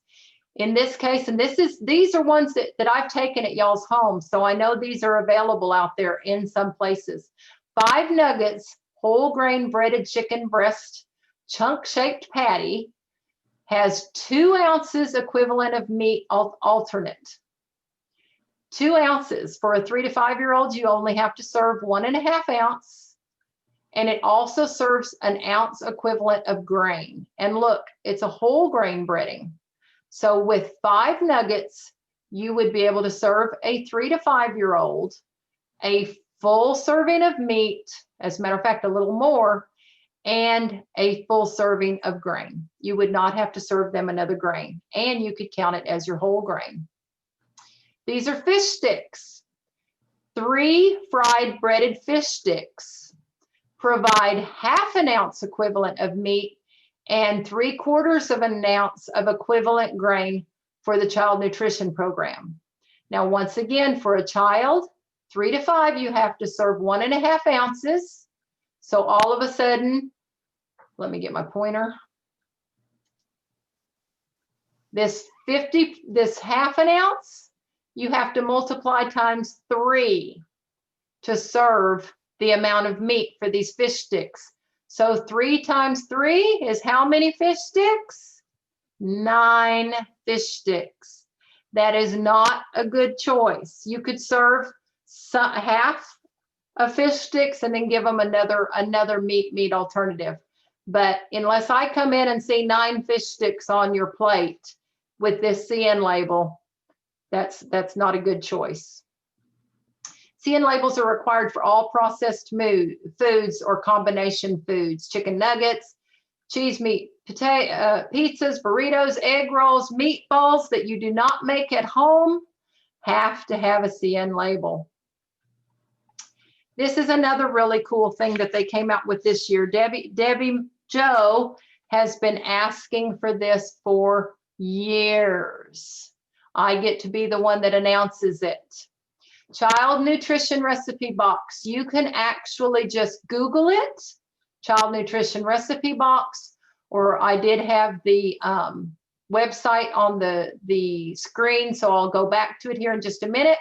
In this case, and these are ones that I've taken at y'all's home, so I know these are available out there in some places. 5 nuggets, whole grain breaded chicken breast, chunk shaped patty, has 2 ounces equivalent of meat alternate. 2 ounces. For a 3 to 5 year old, you only have to serve 1.5 ounces. And it also serves an ounce equivalent of grain. And look, it's a whole grain breading. So with 5 nuggets, you would be able to serve a 3 to 5 year old a full serving of meat, as a matter of fact, a little more, and a full serving of grain. You would not have to serve them another grain, and you could count it as your whole grain. These are fish sticks. 3 fried breaded fish sticks provide 1/2 ounce equivalent of meat and 3/4 ounce of equivalent grain for the child nutrition program. Now, once again, for a child, 3 to 5, you have to serve 1.5 ounces. So all of a sudden, let me get my pointer. This 1/2 ounce, you have to multiply times 3 to serve the amount of meat for these fish sticks. So 3 times 3 is how many fish sticks? 9 fish sticks. That is not a good choice. You could serve half of fish sticks and then give them another meat alternative. But unless I come in and see 9 fish sticks on your plate with this CN label, that's not a good choice. CN labels are required for all processed foods or combination foods, chicken nuggets, cheese meat, pizzas, burritos, egg rolls, meatballs that you do not make at home have to have a CN label. This is another really cool thing that they came out with this year. Debbie Joe has been asking for this for years. I get to be the one that announces it. Child nutrition recipe box. You can actually just Google it, child nutrition recipe box, or I did have the website on the screen, so I'll go back to it here in just a minute.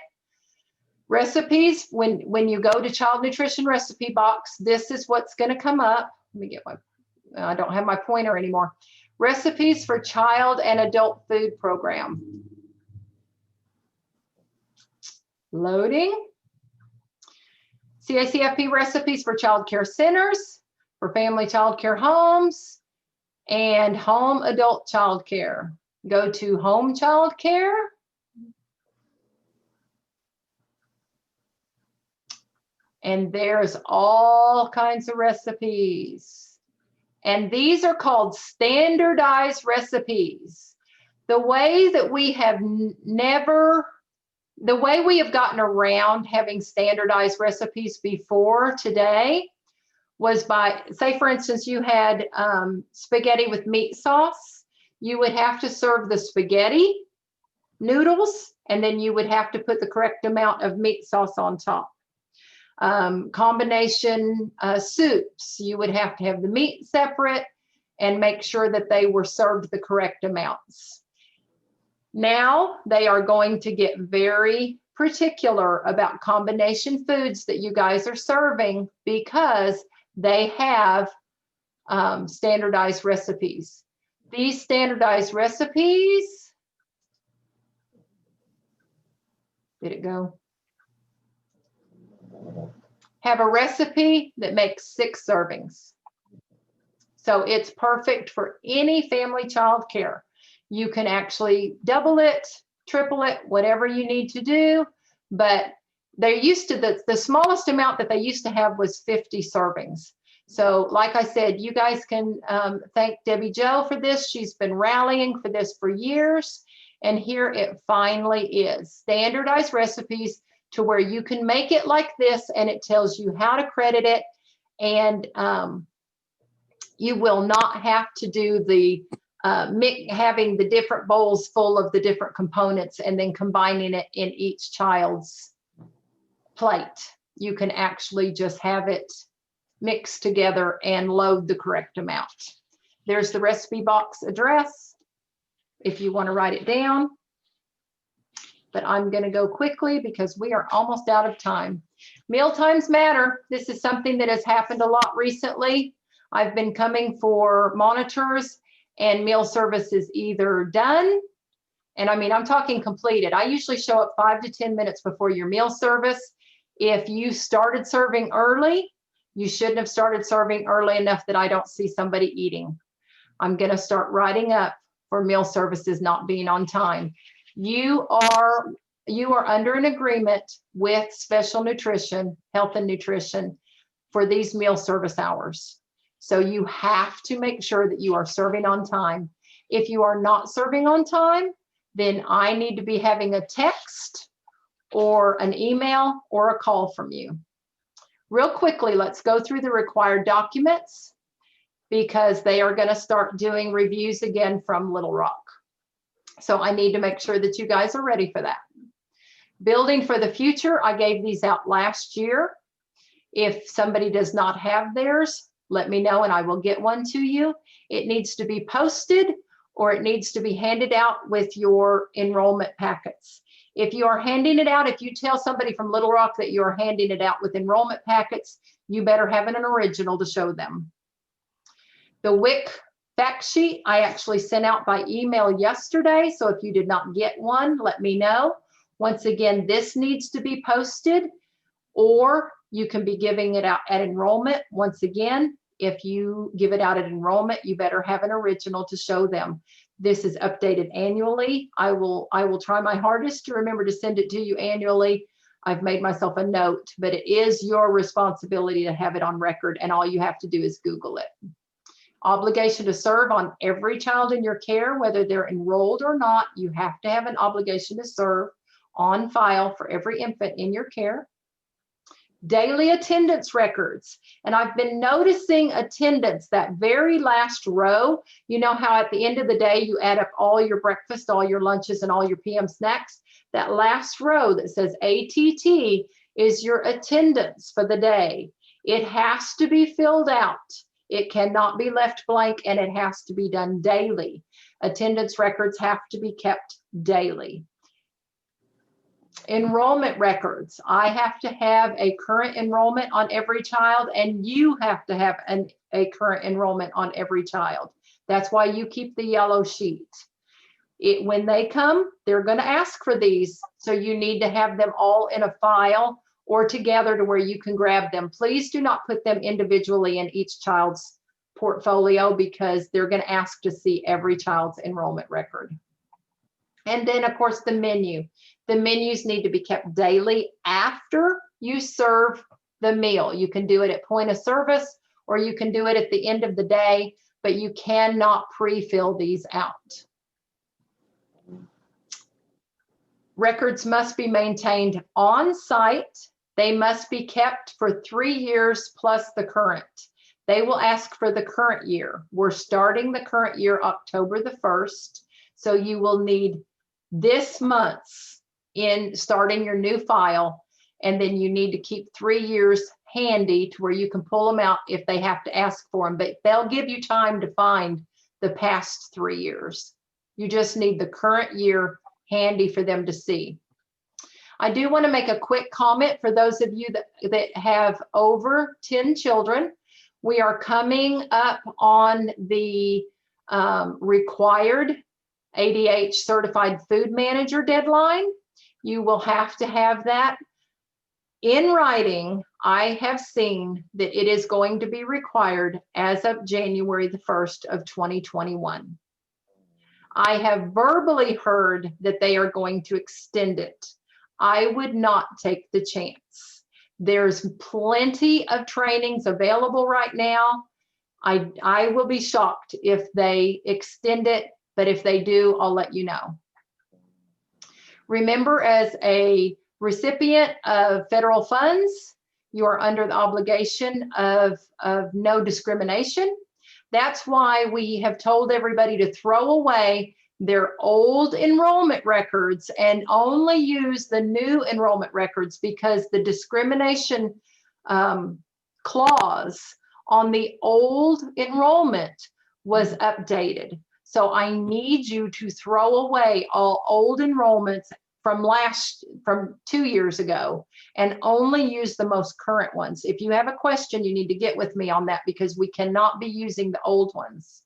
Recipes, when you go to child nutrition recipe box, this is what's going to come up. Let me get I don't have my pointer anymore. Recipes for child and adult food program. Loading. CACFP recipes for child care centers, for family child care homes, and home adult child care. Go to home child care. And there's all kinds of recipes. And these are called standardized recipes. The way that we have the way we have gotten around having standardized recipes before today was by, say for instance, you had spaghetti with meat sauce. You would have to serve the spaghetti noodles, and then you would have to put the correct amount of meat sauce on top. Combination soups, you would have to have the meat separate and make sure that they were served the correct amounts. Now they are going to get very particular about combination foods that you guys are serving because they have standardized recipes. These standardized recipes, did it go? Have a recipe that makes 6 servings. So it's perfect for any family child care. You can actually double it, triple it, whatever you need to do. But they're used to the smallest amount that they used to have was 50 servings. So like I said, you guys can thank Debbie Jo for this. She's been rallying for this for years. And here it finally is. Standardized recipes to where you can make it like this, and it tells you how to credit it. And you will not have to do the having the different bowls full of the different components and then combining it in each child's plate. You can actually just have it mixed together and load the correct amount. There's the recipe box address if you want to write it down. But I'm going to go quickly because we are almost out of time. Meal times matter. This is something that has happened a lot recently. I've been coming for monitors and meal service is either done, and I mean, I'm talking completed. I usually show up 5 to 10 minutes before your meal service. If you started serving early, you shouldn't have started serving early enough that I don't see somebody eating. I'm going to start writing up for meal services not being on time. You are under an agreement with Special Nutrition, Health and Nutrition for these meal service hours. So you have to make sure that you are serving on time. If you are not serving on time, then I need to be having a text or an email or a call from you. Real quickly, let's go through the required documents because they are going to start doing reviews again from Little Rock. So I need to make sure that you guys are ready for that. Building for the future, I gave these out last year. If somebody does not have theirs, let me know and I will get one to you. It needs to be posted or it needs to be handed out with your enrollment packets. If you are handing it out, if you tell somebody from Little Rock that you are handing it out with enrollment packets, you better have an original to show them. The WIC fact sheet, I actually sent out by email yesterday. So if you did not get one, let me know. Once again, this needs to be posted or you can be giving it out at enrollment. Once again, if you give it out at enrollment, you better have an original to show them. This is updated annually. I will try my hardest to remember to send it to you annually. I've made myself a note, but it is your responsibility to have it on record and all you have to do is Google it. Obligation to serve on every child in your care, whether they're enrolled or not, you have to have an obligation to serve on file for every infant in your care. Daily attendance records. And I've been noticing attendance, that very last row. You know how at the end of the day, you add up all your breakfast, all your lunches, and all your PM snacks? That last row that says ATT is your attendance for the day. It has to be filled out. It cannot be left blank and it has to be done daily. Attendance records have to be kept daily. Enrollment records. I have to have a current enrollment on every child and you have to have a current enrollment on every child. That's why you keep the yellow sheet. When they come, they're going to ask for these. So you need to have them all in a file or together to where you can grab them. Please do not put them individually in each child's portfolio because they're going to ask to see every child's enrollment record. And then of course the menu. The menus need to be kept daily after you serve the meal. You can do it at point of service or you can do it at the end of the day, but you cannot pre-fill these out. Records must be maintained on site. They must be kept for 3 years plus the current. They will ask for the current year. We're starting the current year October the 1st. So you will need this month's in starting your new file. And then you need to keep 3 years handy to where you can pull them out if they have to ask for them. But they'll give you time to find the past 3 years. You just need the current year handy for them to see. I do want to make a quick comment for those of you that have over 10 children. We are coming up on the required ADH certified food manager deadline. You will have to have that in writing. I have seen that it is going to be required as of January the 1st of 2021. I have verbally heard that they are going to extend it. I would not take the chance. There's plenty of trainings available right now. I will be shocked if they extend it, but if they do, I'll let you know. Remember, as a recipient of federal funds, you are under the obligation of no discrimination. That's why we have told everybody to throw away their old enrollment records and only use the new enrollment records, because the discrimination clause on the old enrollment was updated. So I need you to throw away all old enrollments from 2 years ago and only use the most current ones. If you have a question, you need to get with me on that, because we cannot be using the old ones.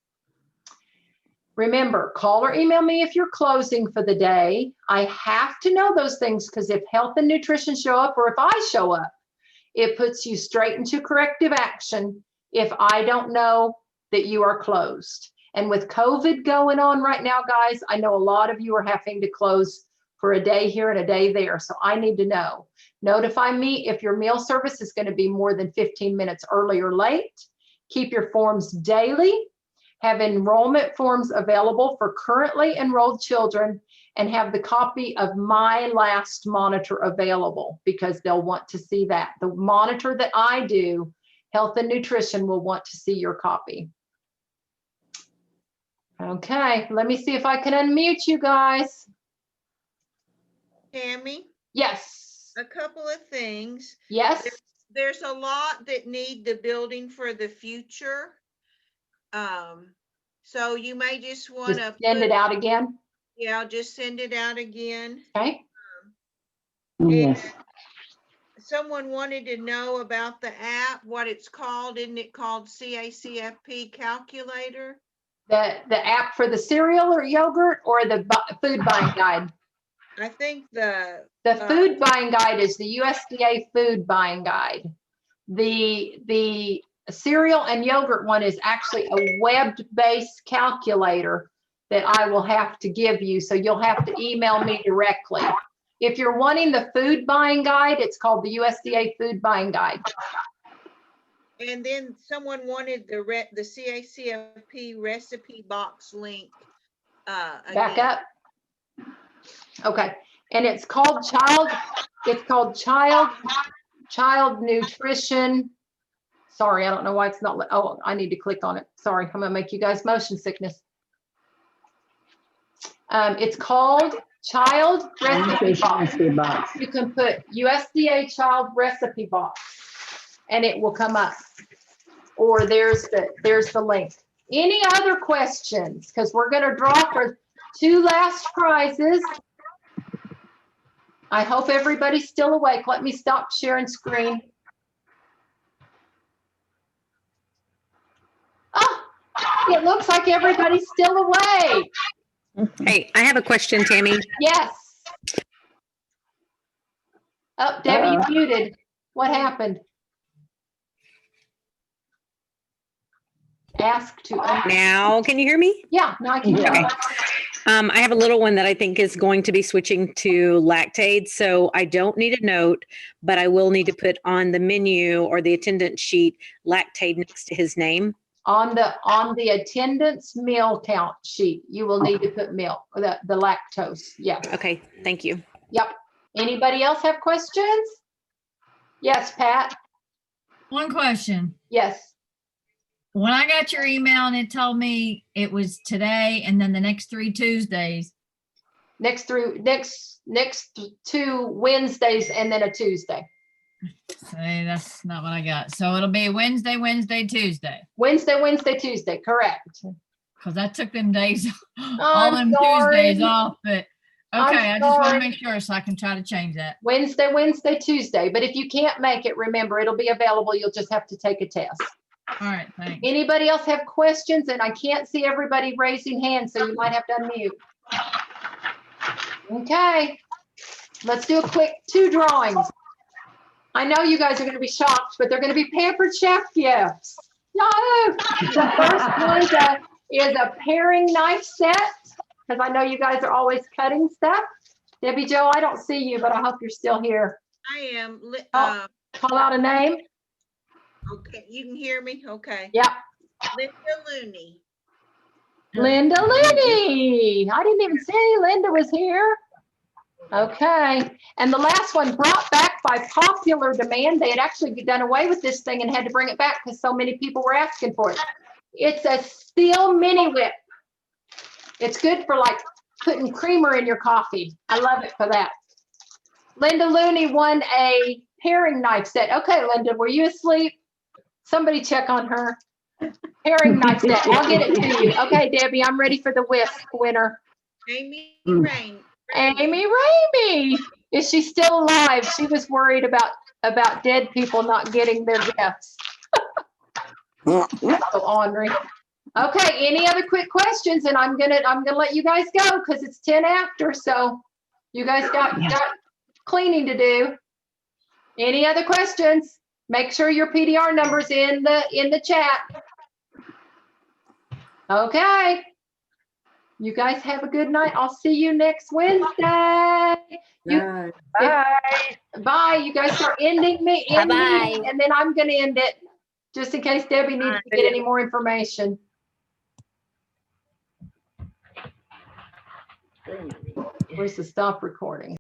Remember, call or email me if you're closing for the day. I have to know those things, because if health and nutrition show up, or if I show up, it puts you straight into corrective action if I don't know that you are closed. And with COVID going on right now, guys, I know a lot of you are having to close for a day here and a day there. So I need to know. Notify me if your meal service is going to be more than 15 minutes early or late. Keep your forms daily. Have enrollment forms available for currently enrolled children, and have the copy of My Last Monitor available, because they'll want to see that. The monitor that I do, health and nutrition, will want to see your copy. Okay, let me see if I can unmute you guys. Tammy, Yes. a couple of things. Yes. There's a lot that need the building for the future. So you may just want to send it out again. Yeah, I'll just send it out again. Okay. Yes. Someone wanted to know about the app, what it's called. Isn't it called CACFP calculator? The app for the cereal or yogurt, or the food buying guide? I think the food buying guide is the USDA food buying guide. The cereal and yogurt one is actually a web-based calculator that I will have to give you. So you'll have to email me directly. If you're wanting the food buying guide, it's called the USDA food buying guide. And then someone wanted the CACFP recipe box link. Back up. Okay. And it's called child nutrition. Sorry, I don't know why it's not. Oh, I need to click on it. Sorry, I'm gonna make you guys motion sickness. It's called Child Recipe Box. You can put USDA Child Recipe Box, and it will come up. Or there's the link. Any other questions? Because we're gonna draw for 2 last prizes. I hope everybody's still awake. Let me stop sharing screen. Oh, it looks like everybody's still awake. Hey, I have a question, Tammy. Yes. Oh, Debbie, you muted. What happened? Ask to unmute. Now, can you hear me? Yeah, now I can hear you. I have a little one that I think is going to be switching to Lactaid, so I don't need a note, but I will need to put on the menu or the attendance sheet Lactaid next to his name. On the attendance meal count sheet, you will need to put milk, the lactose. Yes. Okay, thank you. Yep. Anybody else have questions? Yes, Pat. One question. Yes. When I got your email and it told me it was today and then the next 3 Tuesdays. Next 2 Wednesdays and then a Tuesday. Say that's not what I got. So it'll be Wednesday, Tuesday. Wednesday, Tuesday, correct. Because I took them days, all them Tuesdays off, but okay, I just want to make sure so I can try to change that. Wednesday, Tuesday. But if you can't make it, remember, it'll be available. You'll just have to take a test. All right, thanks. Anybody else have questions? And I can't see everybody raising hands, so you might have to unmute. Okay, let's do a quick 2 drawings. I know you guys are going to be shocked, but they're going to be Pampered Chef gifts. Yahoo! The first one is a paring knife set. because I know you guys are always cutting stuff. Debbie Jo, I don't see you, but I hope you're still here. I am. Oh. Call out a name. Okay, you can hear me? Okay. Yep. Linda Looney. Linda Looney. I didn't even see Linda was here. Okay. And the last one, brought back by popular demand. They had actually done away with this thing and had to bring it back because so many people were asking for it. It's a steel mini whip. It's good for like putting creamer in your coffee. I love it for that. Linda Looney won a paring knife set. Okay, Linda, were you asleep? Somebody check on her. Paring knife set. I'll get it to you. Okay, Debbie, I'm ready for the whisk winner. Amy Rain. Amy Ramey. Is she still alive? She was worried about dead people not getting their gifts. So ornery. Okay, any other quick questions? And I'm gonna let you guys go because it's 10 after. So you guys got cleaning to do. Any other questions? Make sure your PDR number's in the chat. Okay. You guys have a good night. I'll see you next Wednesday. Bye. Bye. You guys start ending me, and then I'm gonna end it just in case Debbie needs to get any more information. Where's the stop recording?